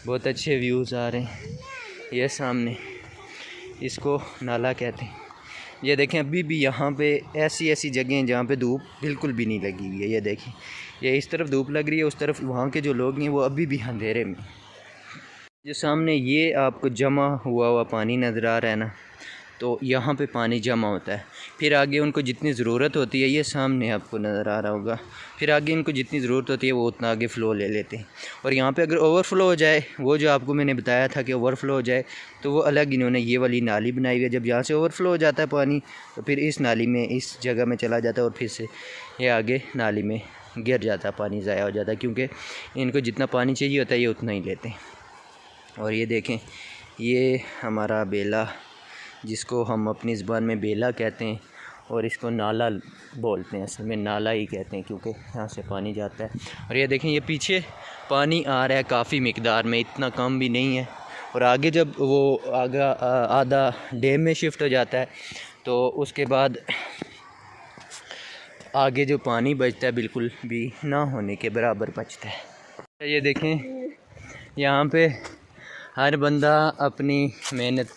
बहुत अच्छे व्यूज़ आ रहे हैं। ये सामने इसको नाला कहते हैं। ये देखें अभी भी यहाँ पे ऐसी ऐसी जगह हैं जहाँ पे धूप बिल्कुल भी नहीं लगी हुई है। ये देखें, ये इस तरफ धूप लग रही है, उस तरफ वहाँ के जो लोग हैं वो अभी भी अंधेरे में। जो सामने ये आपको जमा हुआ पानी नज़र आ रहा है ना, तो यहाँ पे पानी जमा होता है। फिर आगे उनको जितनी ज़रूरत होती है, ये सामने आपको नज़र आ रहा होगा, फिर आगे इनको जितनी ज़रूरत होती है वो उतना आगे फ़्लो ले लेते हैं। और यहाँ पे अगर ओवरफ़्लो हो जाए, वो जो आपको मैंने बताया था कि ओवरफ़्लो हो जाए, तो वो अलग इन्होंने ये वाली नाली बनाई हुई है। जब यहाँ से ओवरफ़्लो हो जाता है पानी, तो फिर इस नाली में, इस जगह में चला जाता है और फिर से ये आगे नाली में गिर जाता है, पानी ज़ाया हो जाता है, क्योंकि इनको जितना पानी चाहिए होता है ये उतना ही लेते हैं। और ये देखें, ये हमारा बेला, जिसको हम अपनी ज़बान में बेला कहते हैं, और इसको नाला बोलते हैं। असल में नाला ही कहते हैं क्योंकि यहाँ से पानी जाता है। और ये देखें, ये पीछे पानी आ रहा है काफ़ी मिकदार में, इतना कम भी नहीं है। और आगे जब वो आधा डैम में शिफ्ट हो जाता है, तो उसके बाद आगे जो पानी बचता है बिल्कुल भी ना होने के बराबर बचता है। ये देखें, यहाँ पे हर बंदा अपनी मेहनत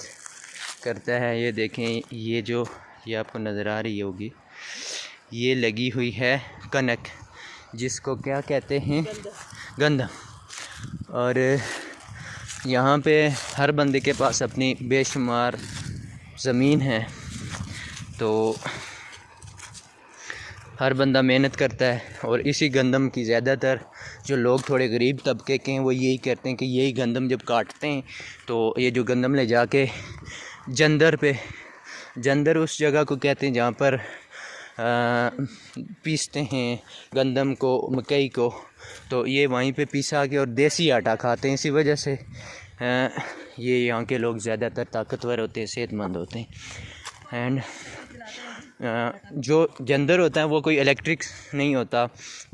करता है। ये देखें, ये आपको नज़र आ रही होगी, ये लगी हुई है कनक, जिसको क्या कहते हैं, गंदम। और यहाँ पे हर बंदे के पास अपनी बेशुमार ज़मीन है, तो हर बंदा मेहनत करता है। और इसी गंदम की ज़्यादातर जो लोग थोड़े गरीब तबके के हैं वो यही करते हैं कि यही गंदम जब काटते हैं, तो ये जो गंदम ले जाके जंदर उस जगह को कहते हैं जहाँ पर पीसते हैं गंदम को, मकई को, तो ये वहीं पे पिसा के और देसी आटा खाते हैं। इसी वजह से ये यहाँ के लोग ज़्यादातर ताकतवर होते हैं, सेहतमंद होते हैं। एंड जो जंदर होता है वो कोई इलेक्ट्रिक नहीं होता,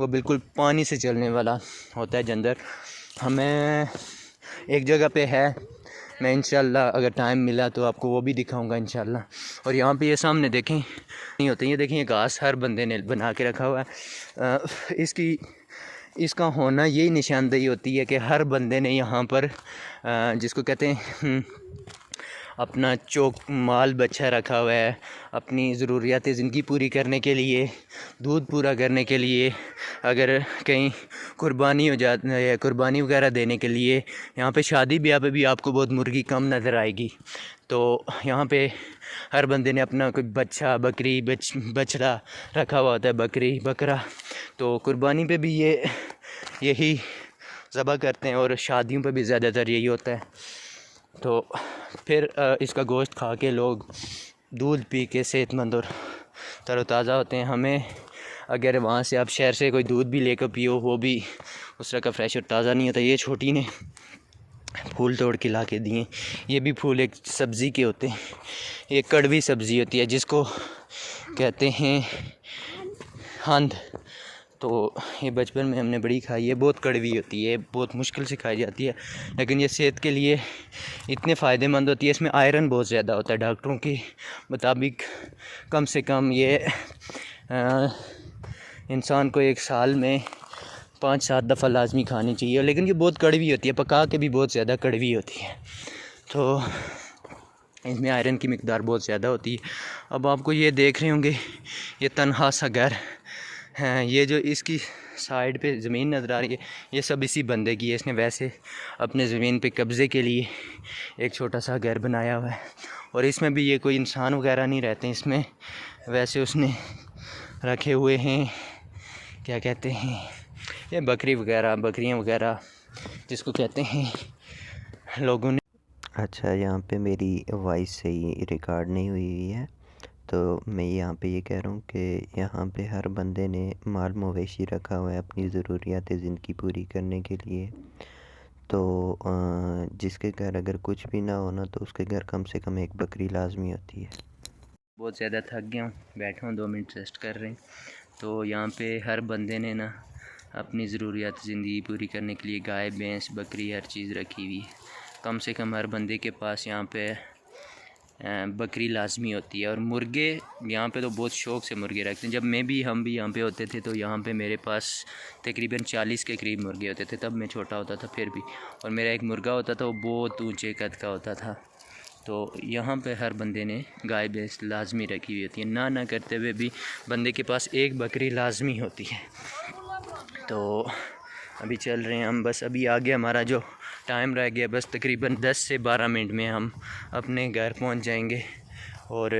वो बिल्कुल पानी से चलने वाला होता है जंदर। हमें एक जगह पे है, मैं इंशाल्लाह अगर टाइम मिला तो आपको वो भी दिखाऊंगा इंशाल्लाह। और यहाँ पे ये सामने देखें नहीं होते, ये देखें, ये घास हर बंदे ने बना के रखा हुआ है। इसका होना यही निशानदेही होती है कि हर बंदे ने यहाँ पर जिसको कहते हैं अपना चौक माल बच्चा रखा हुआ है, अपनी ज़रूरियात ज़िंदगी पूरी करने के लिए, दूध पूरा करने के लिए, अगर कहीं कुर्बानी हो जाती है, कुर्बानी वगैरह देने के लिए। यहाँ पे शादी ब्याह पे भी आपको बहुत मुर्गी कम नज़र आएगी। तो यहाँ पे हर बंदे ने अपना कोई बच्चा, बकरी, बछड़ा रखा हुआ होता है, बकरी, बकरा। तो कुर्बानी पे भी यही ज़बह करते हैं, और शादियों पे भी ज़्यादातर यही होता है। तो फिर इसका गोश्त खा के लोग दूध पी के सेहतमंद और तरोताज़ा होते हैं। हमें अगर वहाँ से आप शहर से कोई दूध भी लेकर पियो, वो भी उस तरह का फ्रेश और ताज़ा नहीं होता। ये छोटी ने फूल तोड़ के ला के दिए, ये भी फूल एक सब्ज़ी के होते हैं, ये कड़वी सब्ज़ी होती है जिसको कहते हैं हंद। तो ये बचपन में हमने बड़ी खाई है, बहुत कड़वी होती है, बहुत मुश्किल से खाई जाती है, लेकिन ये सेहत के लिए इतने फ़ायदेमंद होती है। इसमें आयरन बहुत ज़्यादा होता है, डॉक्टरों के मुताबिक कम से कम ये इंसान को एक साल में 5-7 दफ़ा लाजमी खानी चाहिए। लेकिन ये बहुत कड़वी होती है, पका के भी बहुत ज़्यादा कड़वी होती है, तो इसमें आयरन की मिकदार बहुत ज़्यादा होती है। अब आपको ये देख रहे होंगे, ये तन्हा सा घर हैं, ये जो इसकी साइड पे ज़मीन नज़र आ रही है, ये सब इसी बंदे की है। इसने वैसे अपने ज़मीन पे कब्ज़े के लिए एक छोटा सा घर बनाया हुआ है, और इसमें भी ये कोई इंसान वगैरह नहीं रहते इसमें, वैसे उसने रखे हुए हैं, क्या कहते हैं, ये बकरियाँ वगैरह जिसको कहते हैं लोगों ने। अच्छा, यहाँ पे मेरी वॉइस सही रिकॉर्ड नहीं हुई है, तो मैं यहाँ पे ये कह रहा हूँ कि यहाँ पे हर बंदे ने माल मवेशी रखा हुआ है अपनी ज़रूरियात ज़िंदगी पूरी करने के लिए। तो जिसके घर अगर कुछ भी ना होना तो उसके घर कम से कम एक बकरी लाजमी होती है। बहुत ज़्यादा थक गया हूँ, बैठा हूँ 2 मिनट रेस्ट कर रहे हैं। तो यहाँ पे हर बंदे ने ना अपनी ज़रूरियात ज़िंदगी पूरी करने के लिए गाय, भैंस, बकरी, हर चीज़ रखी हुई है। कम से कम हर बंदे के पास यहाँ पे बकरी लाजमी होती है। और मुर्गे यहाँ पे तो बहुत शौक़ से मुर्गे रखते हैं। जब हम भी यहाँ पे होते थे तो यहाँ पे मेरे पास तकरीबन 40 के करीब मुर्गे होते थे, तब मैं छोटा होता था फिर भी। और मेरा एक मुर्गा होता था, वो बहुत ऊंचे कद का होता था। तो यहाँ पे हर बंदे ने गाय भैंस लाजमी रखी हुई होती है, ना करते हुए भी बंदे के पास एक बकरी लाजमी होती है। तो अभी चल रहे हैं हम, बस अभी आगे हमारा जो टाइम रह गया बस तकरीबन 10 से 12 मिनट में हम अपने घर पहुंच जाएंगे। और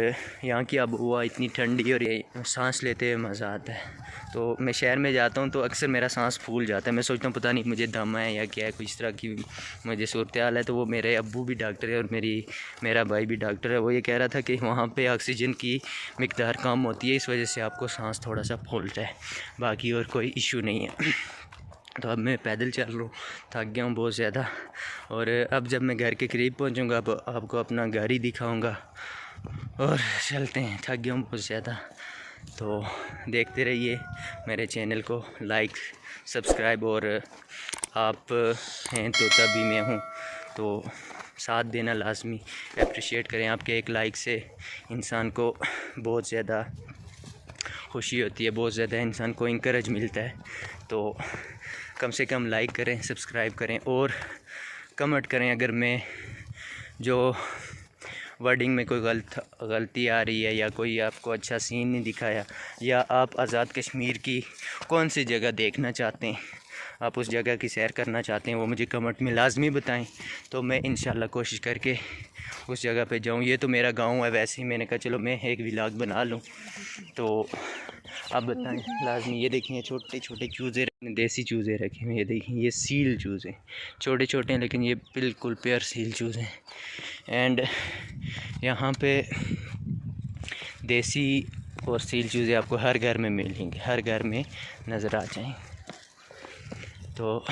यहाँ की आबहवा इतनी ठंडी और ये सांस लेते हुए मज़ा आता है। तो मैं शहर में जाता हूँ तो अक्सर मेरा सांस फूल जाता है, मैं सोचता हूँ पता नहीं मुझे दम है या क्या है, कुछ तरह की मुझे सूरत हाल है। तो वो मेरे अब्बू भी डॉक्टर है और मेरा भाई भी डॉक्टर है, वो ये कह रहा था कि वहाँ पे ऑक्सीजन की मिकदार कम होती है, इस वजह से आपको सांस थोड़ा सा फूलता है, बाकी और कोई इशू नहीं है। तो अब मैं पैदल चल रहा हूँ, थक गया हूँ बहुत ज़्यादा। और अब जब मैं घर के करीब पहुँचूँगा अब आपको अपना घर ही दिखाऊँगा। और चलते हैं, थक गया हूँ बहुत ज़्यादा। तो देखते रहिए मेरे चैनल को, लाइक सब्सक्राइब, और आप हैं तो तभी मैं हूँ, तो साथ देना लाजमी, अप्रिशिएट करें। आपके एक लाइक से इंसान को बहुत ज़्यादा खुशी होती है, बहुत ज़्यादा इंसान को इंकरेज मिलता है। तो कम से कम लाइक करें, सब्सक्राइब करें और कमेंट करें अगर मैं जो वर्डिंग में कोई गलती आ रही है या कोई आपको अच्छा सीन नहीं दिखाया, या आप आज़ाद कश्मीर की कौन सी जगह देखना चाहते हैं, आप उस जगह की सैर करना चाहते हैं, वो मुझे कमेंट में लाजमी बताएं। तो मैं इंशाल्लाह कोशिश करके उस जगह पे जाऊं। ये तो मेरा गांव है, वैसे ही मैंने कहा चलो मैं एक व्लॉग बना लूं। तो आप बताएं लाजमी। ये देखिए छोटे छोटे चूज़े, देसी चूज़े रखे हुए, ये देखिए ये सील चूज़े, छोटे छोटे हैं लेकिन ये बिल्कुल प्योर सील चूज़े हैं। एंड यहाँ पे देसी और सील चूज़े आपको हर घर में मिलेंगे, हर घर में नज़र आ जाएंगे। तो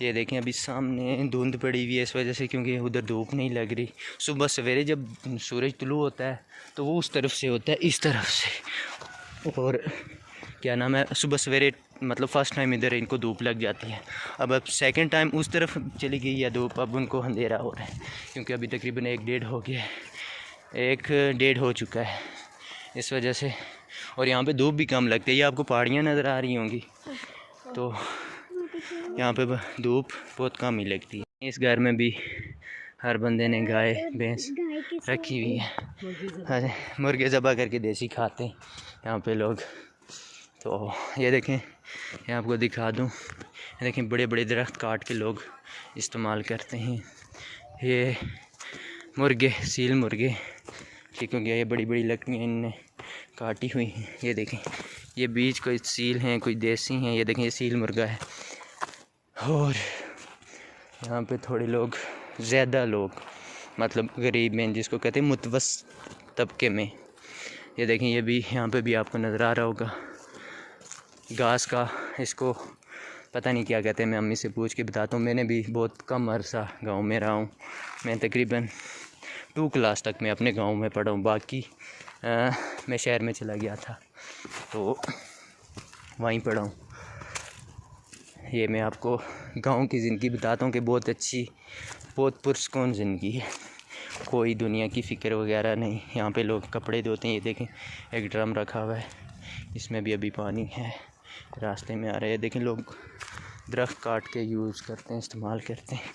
ये देखें अभी सामने धुंध पड़ी हुई है इस वजह से, क्योंकि उधर धूप नहीं लग रही। सुबह सवेरे जब सूरज तुलू होता है तो वो उस तरफ से होता है, इस तरफ से। और क्या नाम है, सुबह सवेरे मतलब फ़र्स्ट टाइम इधर इनको धूप लग जाती है। अब सेकंड टाइम उस तरफ चली गई है धूप, अब उनको अंधेरा हो रहा है, क्योंकि अभी तकरीबन 1-1:30 हो गया है, 1-1:30 हो चुका है इस वजह से। और यहाँ पे धूप भी कम लगती है, ये आपको पहाड़ियाँ नज़र आ रही होंगी, तो यहाँ पे धूप बहुत कम ही लगती है। इस घर में भी हर बंदे ने गाय भैंस रखी हुई है। अरे मुर्गे ज़बा करके देसी खाते हैं यहाँ पे लोग। तो ये देखें, ये आपको दिखा दूँ, ये देखें बड़े बड़े दरख्त काट के लोग इस्तेमाल करते हैं। ये मुर्गे, सील मुर्गे, ठीक हो गया, ये बड़ी बड़ी लकड़ियाँ इनने काटी हुई हैं। ये देखें, ये बीज कोई सील हैं कोई देसी हैं। ये देखें ये सील मुर्गा है। और यहाँ पे थोड़े लोग, ज़्यादा लोग मतलब गरीब में, जिसको कहते हैं मुतवस्सित तबके में, ये देखें ये भी यहाँ पे भी आपको नज़र आ रहा होगा घास का, इसको पता नहीं क्या कहते हैं, मैं अम्मी से पूछ के बताता हूँ। मैंने भी बहुत कम अरसा गांव में रहा हूँ, मैं तकरीबन 2 क्लास तक मैं अपने गांव में पढ़ा हूँ, बाकी मैं शहर में चला गया था तो वहीं पढ़ा हूँ। ये मैं आपको गांव की ज़िंदगी बताता हूँ कि बहुत अच्छी, बहुत पुरसकून ज़िंदगी है, कोई दुनिया की फ़िक्र वगैरह नहीं। यहाँ पे लोग कपड़े धोते हैं, ये देखें एक ड्रम रखा हुआ है, इसमें भी अभी पानी है, रास्ते में आ रहा है। देखें लोग दरख्त काट के यूज़ करते हैं, इस्तेमाल करते हैं।